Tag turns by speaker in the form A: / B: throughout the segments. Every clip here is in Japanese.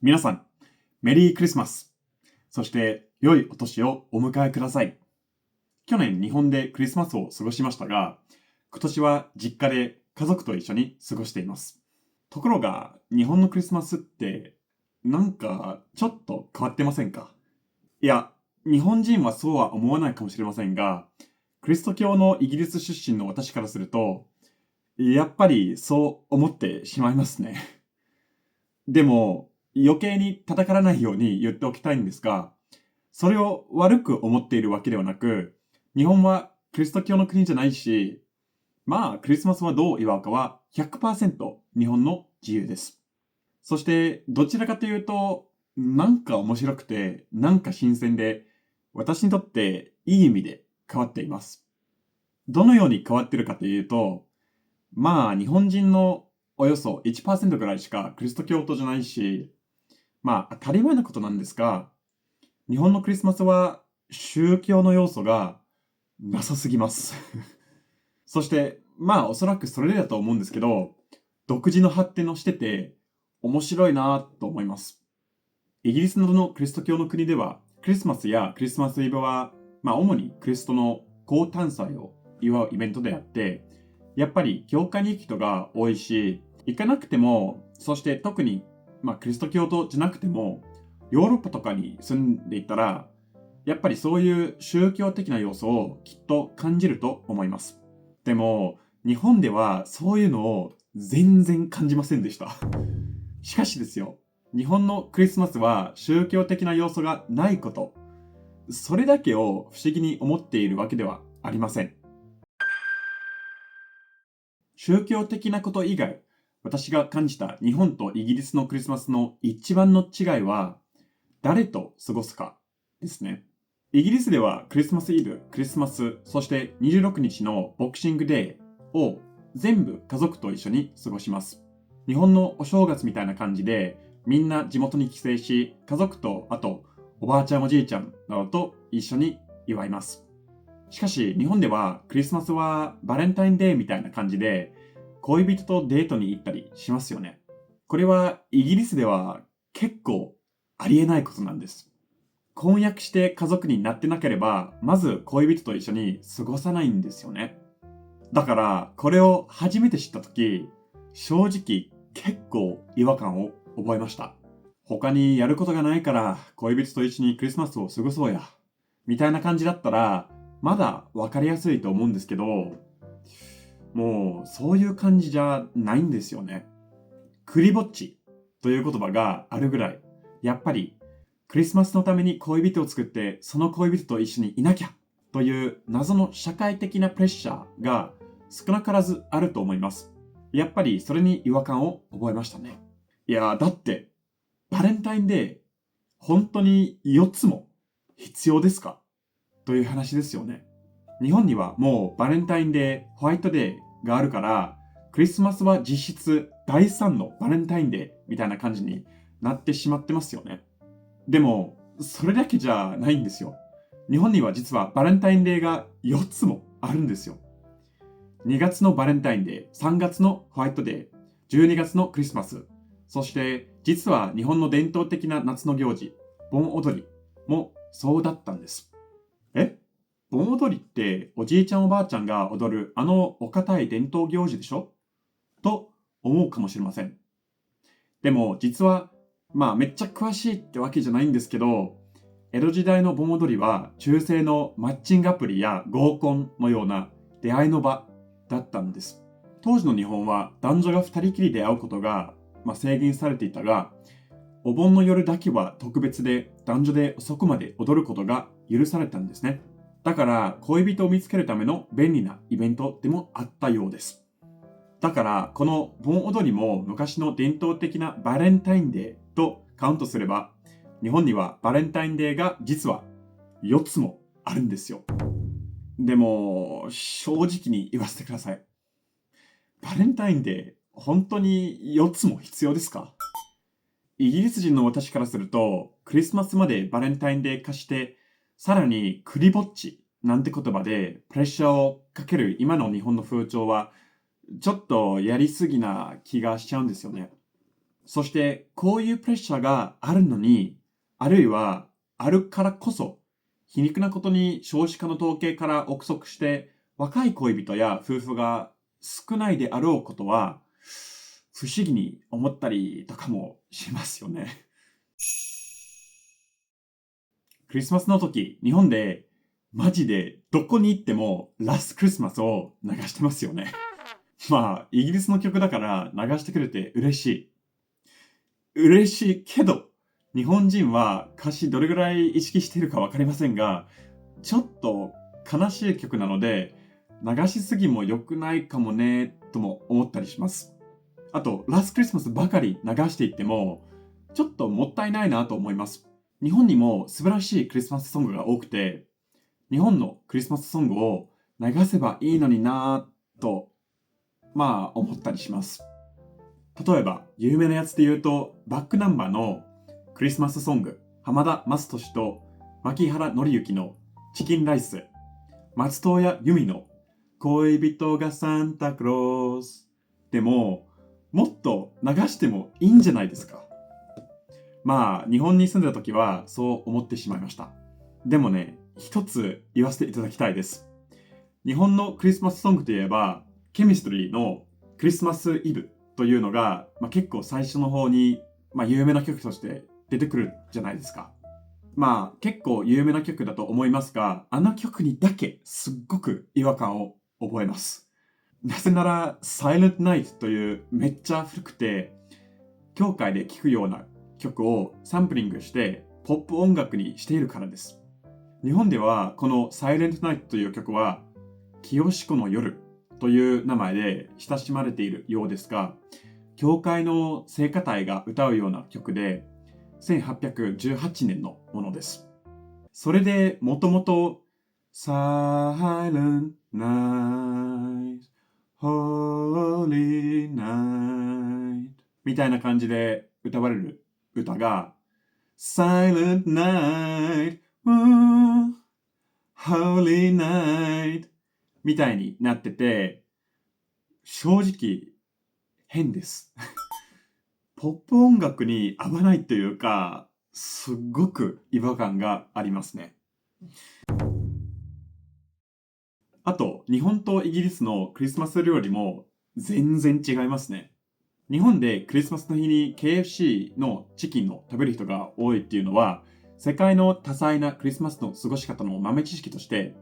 A: 皆さん、メリークリスマス。そして良いお年をお迎えください。去年日本でクリスマスを過ごしましたが、今年は実家で家族と一緒に過ごしています。ところが、日本のクリスマスってなんかちょっと変わってませんか？いや、日本人はそうは思わないかもしれませんが、キリスト教のイギリス出身の私からすると、やっぱりそう思ってしまいますね。でも、余計に叩からないように言っておきたいんですが、それを悪く思っているわけではなく、日本はキリスト教の国じゃないし、まあ、クリスマスはどう祝うかは100%日本の自由です。そして、どちらかというと、なんか面白くて、なんか新鮮で、私にとっていい意味で変わっています。どのように変わっているかというと、まあ、日本人のおよそ1%ぐらいしかキリスト教徒じゃないし、まあ、当たり前なことなんですが、日本のクリスマスは宗教の要素がなさすぎます。そして、まあ、おそらくそれでだと思うんですけど、独自の発展をしてて面白いなと思います。イギリスなどのキリスト教の国では、クリスマスやクリスマスイブは、まあ、主にクリストの降誕祭を祝うイベントであって、やっぱり教会に行く人が多いし、行かなくても、そして特に、まあ、キリスト教徒じゃなくても、ヨーロッパとかに住んでいたら、やっぱりそういう宗教的な要素をきっと感じると思います。でも、日本ではそういうのを全然感じませんでした。しかしですよ、日本のクリスマスは宗教的な要素がないこと、それだけを不思議に思っているわけではありません。宗教的なこと以外、私が感じた日本とイギリスのクリスマスの一番の違いは、誰と過ごすかですね。イギリスではクリスマスイブ、クリスマス、そして26日のボクシングデーを全部家族と一緒に過ごします。日本のお正月みたいな感じで、みんな地元に帰省し、家族と、あとおばあちゃんおじいちゃんなどと一緒に祝います。しかし、日本ではクリスマスはバレンタインデーみたいな感じで、恋人とデートに行ったりしますよね。これはイギリスでは結構ありえないことなんです。婚約して家族になってなければ、まず恋人と一緒に過ごさないんですよね。だから、これを初めて知ったとき、正直結構違和感を覚えました。他にやることがないから恋人と一緒にクリスマスを過ごそうや。みたいな感じだったら、まだわかりやすいと思うんですけど、もうそういう感じじゃないんですよね。クリぼっちという言葉があるぐらい、やっぱりクリスマスのために恋人を作ってその恋人と一緒にいなきゃという謎の社会的なプレッシャーが少なからずあると思います。やっぱりそれに違和感を覚えましたね。いやだってバレンタインデー本当に4つも必要ですかという話ですよね。日本にはもうバレンタインデー、ホワイトデーがあるから、クリスマスは実質第3のバレンタインデーみたいな感じになってしまってますよね。でも、それだけじゃないんですよ。日本には実はバレンタインデーが4つもあるんですよ。2月のバレンタインデー、3月のホワイトデー、12月のクリスマス、そして実は日本の伝統的な夏の行事、盆踊りもそうだったんです。え盆踊りっておじいちゃんおばあちゃんが踊るあのお堅い伝統行事でしょと思うかもしれません。でも実はまあめっちゃ詳しいってわけじゃないんですけど、江戸時代の盆踊りは中世のマッチングアプリや合コンのような出会いの場だったんです。当時の日本は男女が二人きりで会うことが、制限されていたが、お盆の夜だけは特別で男女で遅くまで踊ることが許されたんですね。だから恋人を見つけるための便利なイベントでもあったようです。だからこの盆踊りも昔の伝統的なバレンタインデーとカウントすれば、日本にはバレンタインデーが実は4つもあるんですよ。でも正直に言わせてください。バレンタインデー本当に4つも必要ですか？イギリス人の私からすると、クリスマスまでバレンタインデー化して、さらにクリぼっちなんて言葉でプレッシャーをかける今の日本の風潮は、ちょっとやりすぎな気がしちゃうんですよね。そしてこういうプレッシャーがあるのに、あるいはあるからこそ、皮肉なことに少子化の統計から憶測して若い恋人や夫婦が少ないであろうことは不思議に思ったりとかもしますよね。クリスマスの時、日本でマジでどこに行ってもラストクリスマスを流してますよね。まあ、イギリスの曲だから流してくれて嬉しい。嬉しいけど、日本人は歌詞どれぐらい意識しているかわかりませんが、ちょっと悲しい曲なので、流しすぎも良くないかもね、とも思ったりします。あと、ラストクリスマスばかり流していっても、ちょっともったいないなと思います。日本にも素晴らしいクリスマスソングが多くて、日本のクリスマスソングを流せばいいのになぁと、思ったりします。例えば、有名なやつで言うと、バックナンバーのクリスマスソング、浜田雅俊と牧原紀之のチキンライス、松任谷由実の恋人がサンタクロースでも、もっと流してもいいんじゃないですか。日本に住んでた時はそう思ってしまいました。でもね、一つ言わせていただきたいです。日本のクリスマスソングといえば、ケミストリーのクリスマスイブというのが、結構最初の方に、有名な曲として出てくるじゃないですか。結構有名な曲だと思いますが、あの曲にだけすっごく違和感を覚えます。なぜなら、Silent Night というめっちゃ古くて、教会で聴くような曲をサンプリングしてポップ音楽にしているからです。日本ではこの Silent Night という曲は、清子の夜という名前で親しまれているようですが、教会の聖歌隊が歌うような曲で、1818年のものです。それでもともと Silent Night, Holy Night みたいな感じで歌われる歌が Silent Night, Holy Night みたいになってて、正直変です。ポップ音楽に合わないというか、すっごく違和感がありますね。あと、日本とイギリスのクリスマス料理も全然違いますね。日本でクリスマスの日に KFC のチキンを食べる人が多いっていうのは、世界の多彩なクリスマスの過ごし方の豆知識として、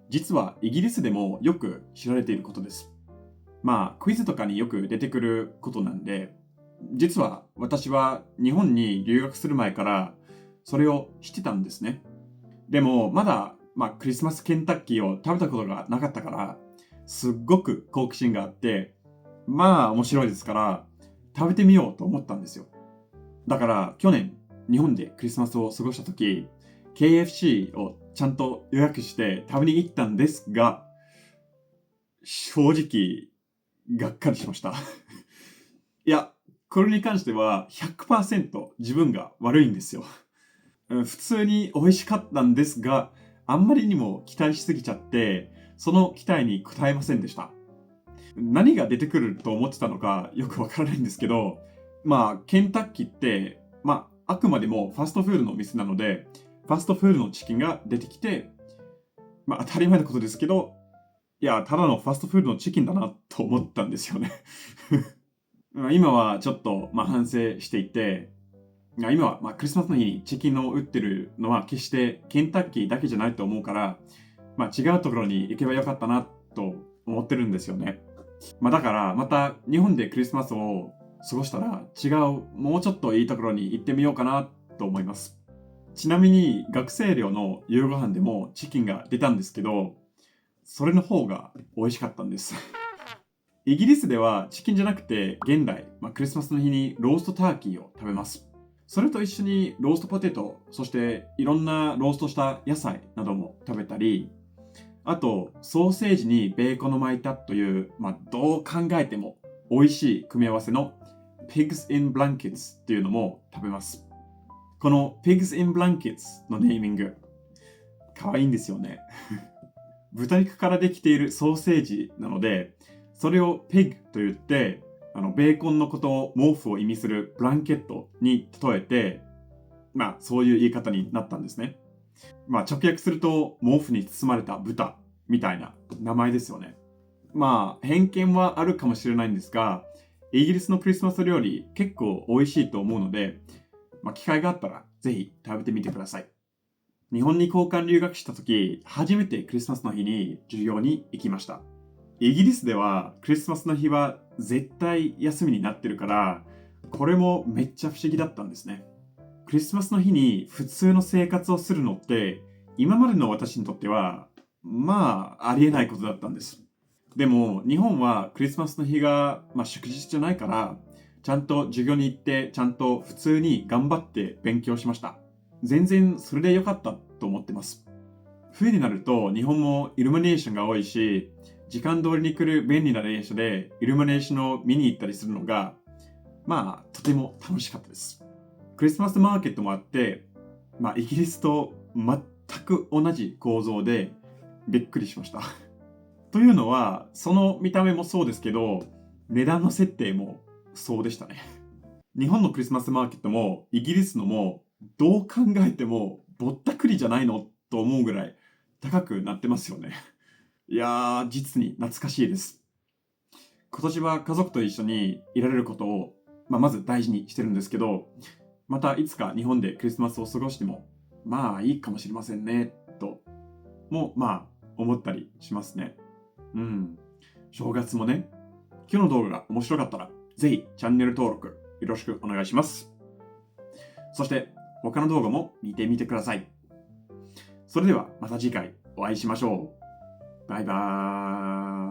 A: 実はイギリスでもよく知られていることです。クイズとかによく出てくることなんで、実は私は日本に留学する前からそれを知ってたんですね。でもまだ、クリスマスケンタッキーを食べたことがなかったから、すっごく好奇心があって、面白いですから、食べてみようと思ったんですよ。だから去年、日本でクリスマスを過ごした時、KFC をちゃんと予約して食べに行ったんですが、正直、がっかりしました。いや、これに関しては100%自分が悪いんですよ。普通に美味しかったんですが、あんまりにも期待しすぎちゃって、その期待に応えませんでした。何が出てくると思ってたのかよくわからないんですけど、ケンタッキーって、あくまでもファストフードのお店なので、ファストフードのチキンが出てきて、当たり前のことですけど、いや、ただのファストフードのチキンだなと思ったんですよね。今はちょっと、反省していて、今は、クリスマスの日にチキンを売ってるのは決してケンタッキーだけじゃないと思うから、違うところに行けばよかったなと思ってるんですよね。だからまた日本でクリスマスを過ごしたら違う、もうちょっといいところに行ってみようかなと思います。ちなみに学生寮の夕ご飯でもチキンが出たんですけど、それの方が美味しかったんです。イギリスではチキンじゃなくて現代、クリスマスの日にローストターキーを食べます。それと一緒にローストポテト、そしていろんなローストした野菜なども食べたり、あとソーセージにベーコンを巻いたという、どう考えても美味しい組み合わせの Pigs in Blankets っていうのも食べます。この Pigs in Blankets のネーミング、可愛いんですよね。豚肉からできているソーセージなので、それを pig と言って、ベーコンのことを毛布を意味するブランケットに例えて、そういう言い方になったんですね。直訳すると毛布に包まれた豚みたいな名前ですよね。偏見はあるかもしれないんですが、イギリスのクリスマス料理結構美味しいと思うので、機会があったらぜひ食べてみてください。日本に交換留学した時、初めてクリスマスの日に授業に行きました。イギリスではクリスマスの日は絶対休みになってるから、これもめっちゃ不思議だったんですね。クリスマスの日に普通の生活をするのって、今までの私にとっては、ありえないことだったんです。でも、日本はクリスマスの日が、祝日じゃないから、ちゃんと授業に行って、ちゃんと普通に頑張って勉強しました。全然それで良かったと思ってます。冬になると日本もイルミネーションが多いし、時間通りに来る便利な電車でイルミネーションを見に行ったりするのが、とても楽しかったです。クリスマスマーケットもあって、イギリスと全く同じ構造でびっくりしました。というのは、その見た目もそうですけど、値段の設定もそうでしたね。日本のクリスマスマーケットもイギリスのもどう考えてもぼったくりじゃないのと思うぐらい高くなってますよね。いやー、実に懐かしいです。今年は家族と一緒にいられることを、まず大事にしてるんですけど、またいつか日本でクリスマスを過ごしても、いいかもしれませんね、と、も思ったりしますね。正月もね、今日の動画が面白かったら、ぜひチャンネル登録よろしくお願いします。そして他の動画も見てみてください。それではまた次回お会いしましょう。バイバーイ。